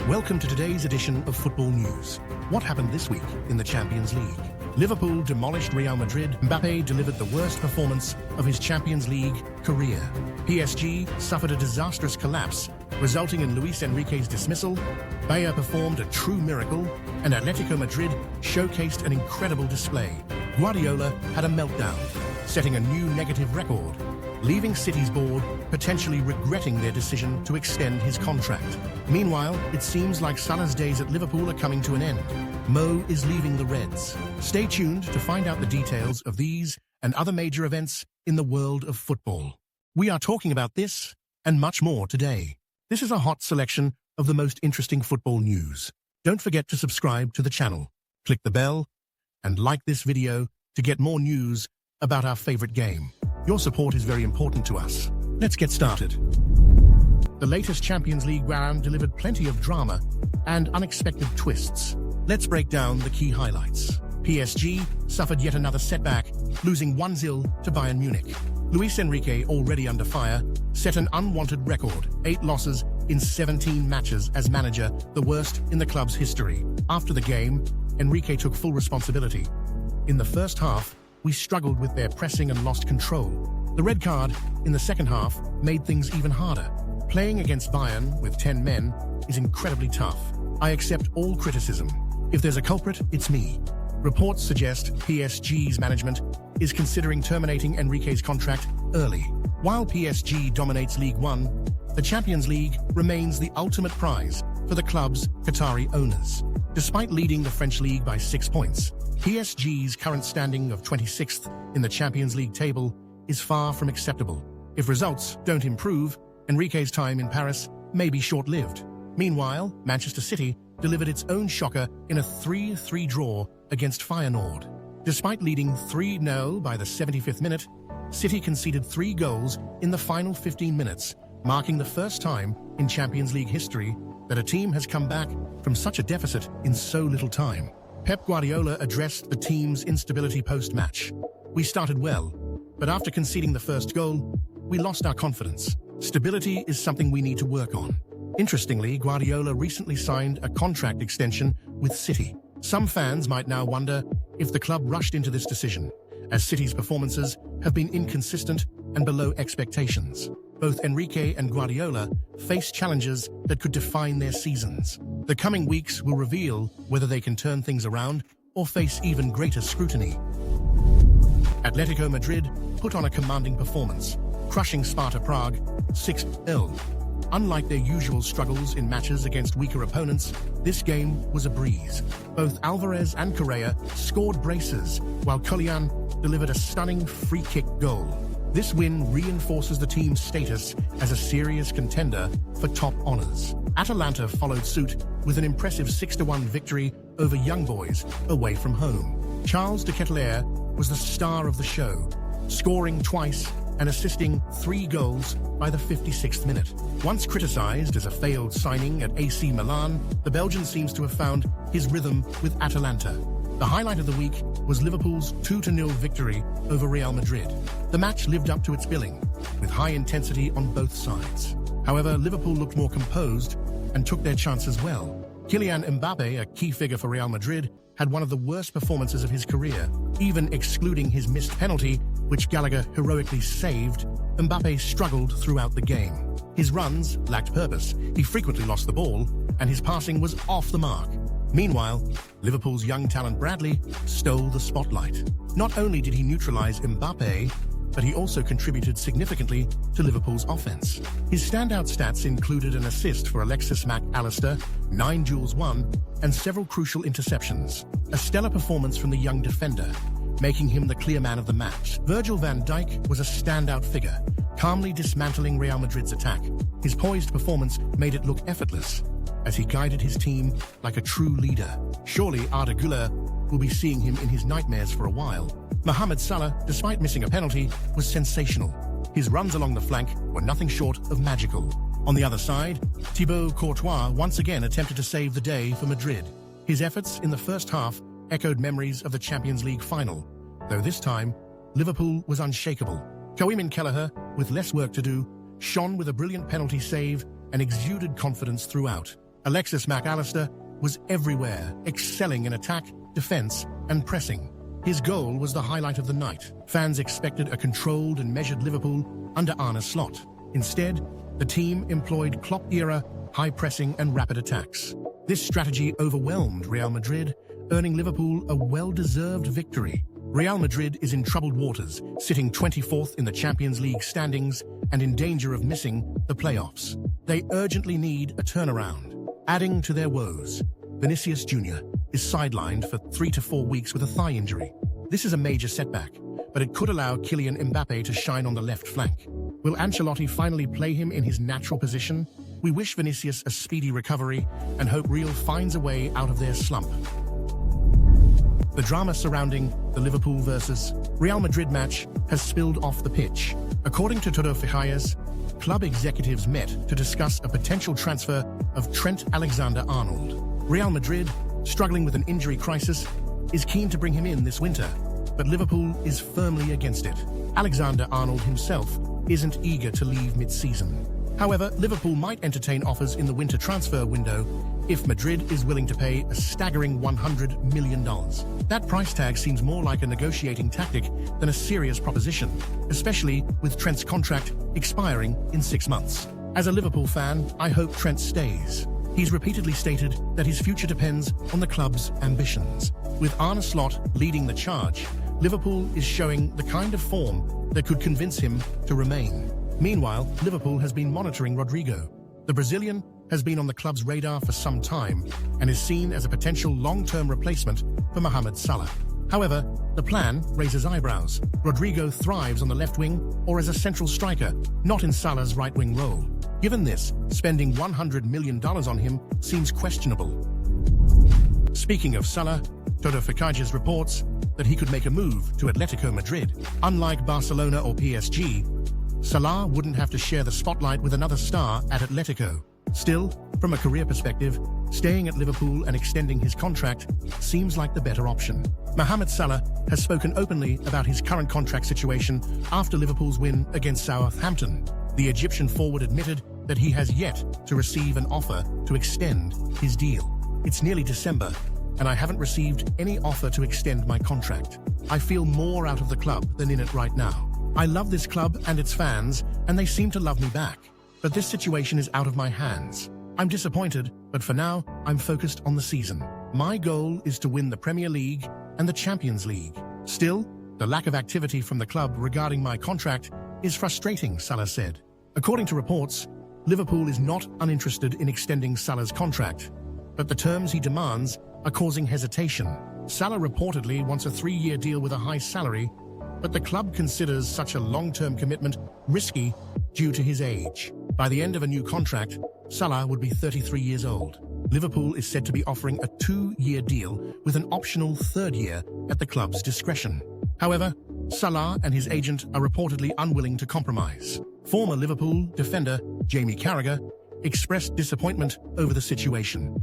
Welcome to today's edition of Football News. What happened this week in the Champions League? Liverpool demolished Real Madrid. Mbappe delivered the worst performance of his Champions League career. PSG suffered a disastrous collapse, resulting in Luis Enrique's dismissal. Bayer performed a true miracle, and Atletico Madrid showcased an incredible display. Guardiola had a meltdown, setting a new negative record, leaving City's board potentially regretting their decision to extend his contract. Meanwhile, it seems like Salah's days at Liverpool are coming to an end. Mo is leaving the Reds. Stay tuned to find out the details of these and other major events in the world of football. We are talking about this and much more today. This is a hot selection of the most interesting football news. Don't forget to subscribe to the channel, click the bell, and like this video to get more news about our favorite game. Your support is very important to us. Let's get started. The latest Champions League round delivered plenty of drama and unexpected twists. Let's break down the key highlights. PSG suffered yet another setback, losing 1-0 to Bayern Munich. Luis Enrique, already under fire, set an unwanted record, 8 losses in 17 matches as manager, the worst in the club's history. After the game, Enrique took full responsibility. In the first half, we struggled with their pressing and lost control. The red card in the second half made things even harder. Playing against Bayern with 10 men is incredibly tough. I accept all criticism. If there's a culprit, it's me. Reports suggest PSG's management is considering terminating Enrique's contract early. While PSG dominates League One, the Champions League remains the ultimate prize for the club's Qatari owners. Despite leading the French league by 6 points, PSG's current standing of 26th in the Champions League table is far from acceptable. If results don't improve, Enrique's time in Paris may be short-lived. Meanwhile, Manchester City delivered its own shocker in a 3-3 draw against Feyenoord. Despite leading 3-0 by the 75th minute, City conceded 3 goals in the final 15 minutes, marking the first time in Champions League history that a team has come back from such a deficit in so little time. Pep Guardiola addressed the team's instability post-match. We started well, but after conceding the first goal, we lost our confidence. Stability is something we need to work on. Interestingly, Guardiola recently signed a contract extension with City. Some fans might now wonder if the club rushed into this decision, as City's performances have been inconsistent and below expectations. Both Enrique and Guardiola face challenges that could define their seasons. The coming weeks will reveal whether they can turn things around or face even greater scrutiny. Atletico Madrid put on a commanding performance, crushing Sparta Prague 6-0. Unlike their usual struggles in matches against weaker opponents, this game was a breeze. Both Alvarez and Correa scored braces, while Kylian delivered a stunning free-kick goal. This win reinforces the team's status as a serious contender for top honors. Atalanta followed suit with an impressive 6-1 victory over Young Boys away from home. Charles de Ketelaere was the star of the show, scoring twice and assisting 3 goals by the 56th minute. Once criticized as a failed signing at AC Milan, the Belgian seems to have found his rhythm with Atalanta. The highlight of the week was Liverpool's 2-0 victory over Real Madrid. The match lived up to its billing, with high intensity on both sides. However, Liverpool looked more composed and took their chances well. Kylian Mbappe, a key figure for Real Madrid, had one of the worst performances of his career. Even excluding his missed penalty, which Gallagher heroically saved, Mbappe struggled throughout the game. His runs lacked purpose, he frequently lost the ball, and his passing was off the mark. Meanwhile, Liverpool's young talent Bradley stole the spotlight. Not only did he neutralize Mbappe, but he also contributed significantly to Liverpool's offense. His standout stats included an assist for Alexis Mac Allister, 9 duels won, and several crucial interceptions. A stellar performance from the young defender, making him the clear man of the match. Virgil van Dijk was a standout figure, calmly dismantling Real Madrid's attack. His poised performance made it look effortless, as he guided his team like a true leader. Surely Arda Güler will be seeing him in his nightmares for a while. Mohamed Salah, despite missing a penalty, was sensational. His runs along the flank were nothing short of magical. On the other side, Thibaut Courtois once again attempted to save the day for Madrid. His efforts in the first half echoed memories of the Champions League final, though this time, Liverpool was unshakable. Koeman Kelleher, with less work to do, shone with a brilliant penalty save and exuded confidence throughout. Alexis Mac Allister was everywhere, excelling in attack, defense, and pressing. His goal was the highlight of the night. Fans expected a controlled and measured Liverpool under Arne Slot. Instead, the team employed Klopp-era high pressing and rapid attacks. This strategy overwhelmed Real Madrid, earning Liverpool a well-deserved victory. Real Madrid is in troubled waters, sitting 24th in the Champions League standings and in danger of missing the playoffs. They urgently need a turnaround. Adding to their woes, Vinicius Jr. is sidelined for 3 to 4 weeks with a thigh injury. This is a major setback, but it could allow Kylian Mbappe to shine on the left flank. Will Ancelotti finally play him in his natural position? We wish Vinicius a speedy recovery and hope Real finds a way out of their slump. The drama surrounding the Liverpool versus Real Madrid match has spilled off the pitch. According to Todo Fichajes, club executives met to discuss a potential transfer of Trent Alexander-Arnold. Real Madrid, struggling with an injury crisis, is keen to bring him in this winter, but Liverpool is firmly against it. Alexander-Arnold himself isn't eager to leave mid-season. However, Liverpool might entertain offers in the winter transfer window if Madrid is willing to pay a staggering $100 million. That price tag seems more like a negotiating tactic than a serious proposition, especially with Trent's contract expiring in 6 months. As a Liverpool fan, I hope Trent stays. He's repeatedly stated that his future depends on the club's ambitions. With Arne Slot leading the charge, Liverpool is showing the kind of form that could convince him to remain. Meanwhile, Liverpool has been monitoring Rodrigo. The Brazilian has been on the club's radar for some time and is seen as a potential long-term replacement for Mohamed Salah. However, the plan raises eyebrows. Rodrigo thrives on the left wing or as a central striker, not in Salah's right-wing role. Given this, spending $100 million on him seems questionable. Speaking of Salah, Todo Fichajes reports that he could make a move to Atletico Madrid. Unlike Barcelona or PSG, Salah wouldn't have to share the spotlight with another star at Atletico. Still, from a career perspective, staying at Liverpool and extending his contract seems like the better option. Mohamed Salah has spoken openly about his current contract situation after Liverpool's win against Southampton. The Egyptian forward admitted that he has yet to receive an offer to extend his deal. It's nearly December, and I haven't received any offer to extend my contract. I feel more out of the club than in it right now. I love this club and its fans, and they seem to love me back. But this situation is out of my hands. I'm disappointed, but for now, I'm focused on the season. My goal is to win the Premier League and the Champions League. Still, the lack of activity from the club regarding my contract is frustrating, Salah said. According to reports, Liverpool is not uninterested in extending Salah's contract, but the terms he demands are causing hesitation. Salah reportedly wants a 3-year deal with a high salary, but the club considers such a long-term commitment risky due to his age. By the end of a new contract, Salah would be 33 years old. Liverpool is said to be offering a 2-year deal with an optional 3rd year at the club's discretion. However, Salah and his agent are reportedly unwilling to compromise. Former Liverpool defender Jamie Carragher expressed disappointment over the situation.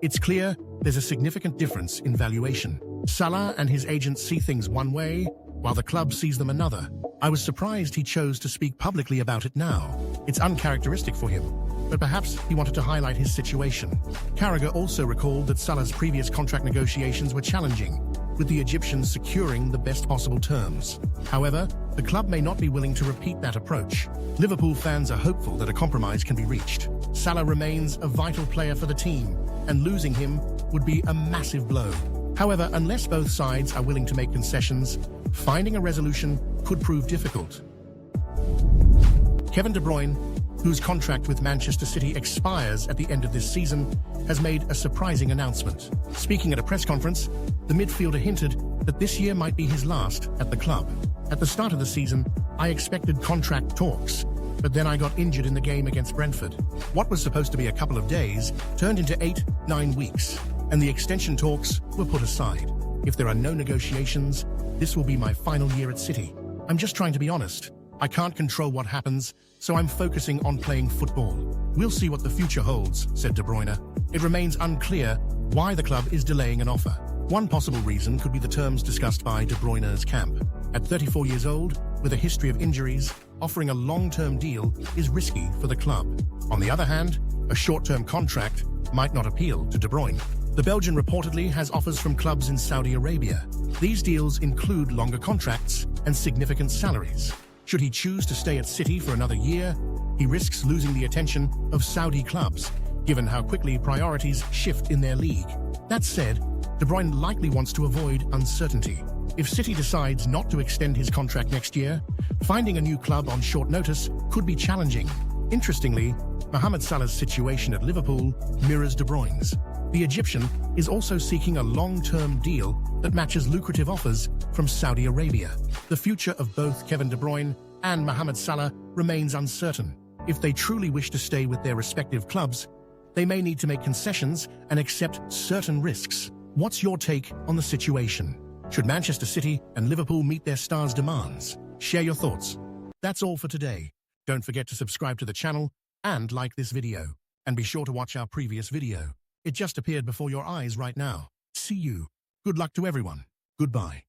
It's clear there's a significant difference in valuation. Salah and his agent see things one way, while the club sees them another. I was surprised he chose to speak publicly about it now. It's uncharacteristic for him, but perhaps he wanted to highlight his situation. Carragher also recalled that Salah's previous contract negotiations were challenging, with the Egyptians securing the best possible terms. However, the club may not be willing to repeat that approach. Liverpool fans are hopeful that a compromise can be reached. Salah remains a vital player for the team, and losing him would be a massive blow. However, unless both sides are willing to make concessions, finding a resolution could prove difficult. Kevin De Bruyne, whose contract with Manchester City expires at the end of this season, has made a surprising announcement. Speaking at a press conference, the midfielder hinted that this year might be his last at the club. At the start of the season, I expected contract talks, but then I got injured in the game against Brentford. What was supposed to be a couple of days turned into 8-9 weeks, and the extension talks were put aside. If there are no negotiations, this will be my final year at City. I'm just trying to be honest. I can't control what happens, so I'm focusing on playing football. We'll see what the future holds, said De Bruyne. It remains unclear why the club is delaying an offer. One possible reason could be the terms discussed by De Bruyne's camp. At 34 years old, with a history of injuries, offering a long-term deal is risky for the club. On the other hand, a short-term contract might not appeal to De Bruyne. The Belgian reportedly has offers from clubs in Saudi Arabia. These deals include longer contracts and significant salaries. Should he choose to stay at City for another year, he risks losing the attention of Saudi clubs, given how quickly priorities shift in their league. That said, De Bruyne likely wants to avoid uncertainty. If City decides not to extend his contract next year, finding a new club on short notice could be challenging. Interestingly, Mohamed Salah's situation at Liverpool mirrors De Bruyne's. The Egyptian is also seeking a long-term deal that matches lucrative offers from Saudi Arabia. The future of both Kevin De Bruyne and Mohamed Salah remains uncertain. If they truly wish to stay with their respective clubs, they may need to make concessions and accept certain risks. What's your take on the situation? Should Manchester City and Liverpool meet their stars' demands? Share your thoughts. That's all for today. Don't forget to subscribe to the channel and like this video. And be sure to watch our previous video. It just appeared before your eyes right now. See you. Good luck to everyone. Goodbye.